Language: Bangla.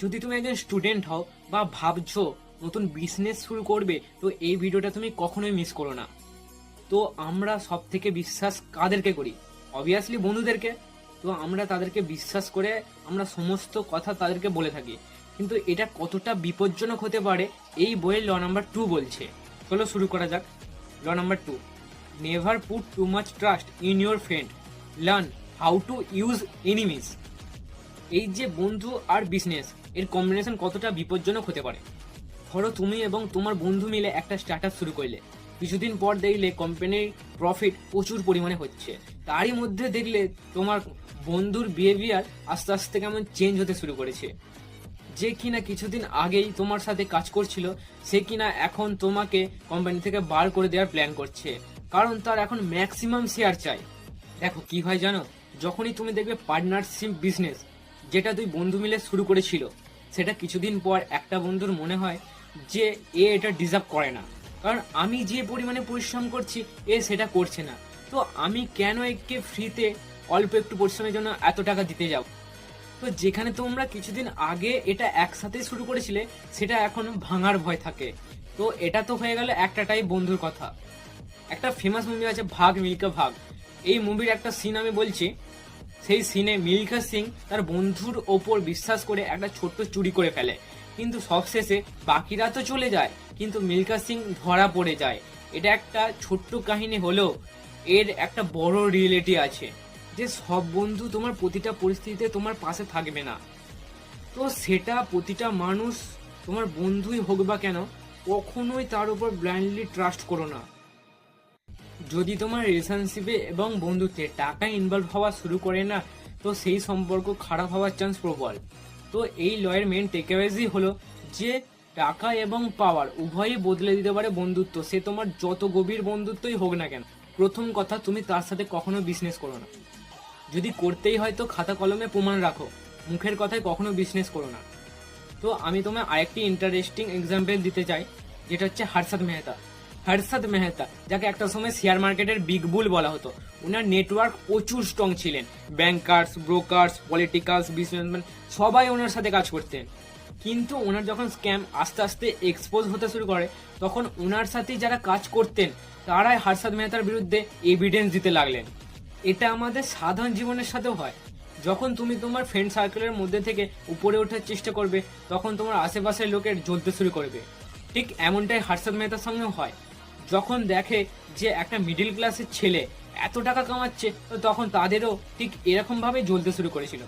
যদি তুমি একজন স্টুডেন্ট হও বা ভাবছো নতুন বিজনেস শুরু করবে, তো এই ভিডিওটা তুমি কখনোই মিস করো না। তো আমরা সব থেকে বিশ্বাস কাদেরকে করি? অবভিয়াসলি বন্ধুদেরকে। তো আমরা তাদেরকে বিশ্বাস করে আমরা সমস্ত কথা তাদেরকে বলে থাকি, কিন্তু এটা কতটা বিপজ্জনক হতে পারে এই বইয়ের ল নাম্বার 2 বলছে। চলো শুরু করা যাক। Law number 2, never put too much trust in your friend, learn how to use enemies. এই যে বন্ধু আর বিজনেস, এর কম্বিনেশন কতটা বিপজ্জনক হতে পারে। ধরো তুমি এবং তোমার বন্ধু মিলে একটা স্টার্টআপ শুরু করলে, কিছুদিন পর দেখলে কোম্পানির প্রফিট প্রচুর পরিমাণে হচ্ছে, তারই মধ্যে দেখলে তোমার বন্ধুর বিহেভিয়ার আস্তে আস্তে কেমন চেঞ্জ হতে শুরু করেছে। যে কিনা কিছুদিন আগেই তোমার সাথে কাজ করছিল, সে কিনা এখন তোমাকে কোম্পানি থেকে বার করে দেওয়ার প্ল্যান করছে, কারণ তার এখন ম্যাক্সিমাম শেয়ার চাই। দেখো কি হয় জানো, যখনই তুমি দেখবে পার্টনারশিপ বিজনেস যেটা দুই বন্ধু মিলে শুরু করেছিল, সেটা কিছুদিন পর একটা বন্ধুর মনে হয় যে এটা ডিজার্ভ করে না, কারণ আমি যে পরিমাণে পরিশ্রম করছি সেটা করছে না, তো আমি কেন একে ফ্রিতে অল্প একটু পরিশ্রমের জন্য এত টাকা দিতে যাব। তো যেখানে তোমরা কিছুদিন আগে এটা একসাথে শুরু করেছিলে, সেটা এখন ভাঙার ভয় থাকে। তো এটা তো হয়ে গেল একটাটাই বন্ধুর কথা। একটা ফেমাস মুভি আছে ভাগ মিল্খা ভাগ, এই মুভির একটা সিন আমি বলছি। সেই সিনে মিল্খা সিং তার বন্ধুর ওপর বিশ্বাস করে একটা ছোট্ট চুরি করে ফেলে, কিন্তু সবশেষে বাকিরা তো চলে যায়, কিন্তু মিল্খা সিং ধরা পড়ে যায়। এটা একটা ছোট্ট কাহিনী হলেও এর একটা বড় রিয়েলিটি আছে, যে সব বন্ধু তোমার প্রতিটা পরিস্থিতিতে তোমার পাশে থাকবে না। তো সেটা প্রতিটা মানুষ তোমার বন্ধুই হোক বা কেন, কখনোই তার উপর ব্লাইন্ডলি ট্রাস্ট করো না। যদি তোমার রিলেশনশিপে এবং বন্ধুত্বে টাকা ইনভলভ হওয়া শুরু করে না, তো সেই সম্পর্ক খারাপ হওয়ার চান্স প্রবল। তো এই লয়ের মেন টেকঅ্যাওয়েজই হলো যে টাকা এবং পাওয়ার উভয়ই বদলে দিতে পারে বন্ধুত্ব, সে তোমার যত গভীর বন্ধুত্বই হোক না কেন। প্রথম কথা, তুমি তার সাথে কখনো বিজনেস করো না। যদি করতেই হয় তো খাতা কলমে প্রমাণ রাখো, মুখের কথায় কখনো বিজনেস করো না। তো আমি তোমায় আরেকটি ইন্টারেস্টিং এক্সাম্পল দিতে চাই, যেটা হচ্ছে হর্ষদ মেহতা। হর্ষদ মেহতা, যাকে একটা সময় শেয়ার মার্কেটের বিগ বুল বলা হতো, ওনার নেটওয়ার্ক প্রচুর স্ট্রং ছিলেন। ব্যাংকার্স, ব্রোকার্স, পলিটিক্যালস, বিজনেসম্যান সবাই ওনার সাথে কাজ করতেন। কিন্তু ওনার যখন স্ক্যাম আস্তে আস্তে এক্সপোজ হতে শুরু করে, তখন ওনার সাথে যারা কাজ করতেন তারাই হর্ষদ মেহতার বিরুদ্ধে এভিডেন্স দিতে লাগলেন। এটা আমাদের সাধারণ জীবনের সাথেও হয়। যখন তুমি তোমার ফ্রেন্ড সার্কেলের মধ্যে থেকে উপরে ওঠার চেষ্টা করবে, তখন তোমার আশেপাশের লোকের জ্বলতে শুরু করবে। ঠিক এমনটাই হর্ষদ মেহতার সঙ্গেও হয়। যখন দেখে যে একটা মিডিল ক্লাসের ছেলে এত টাকা কামাচ্ছে, তো তখন তাদেরও ঠিক এরকম ভাবে জ্বলতে শুরু করেছিল।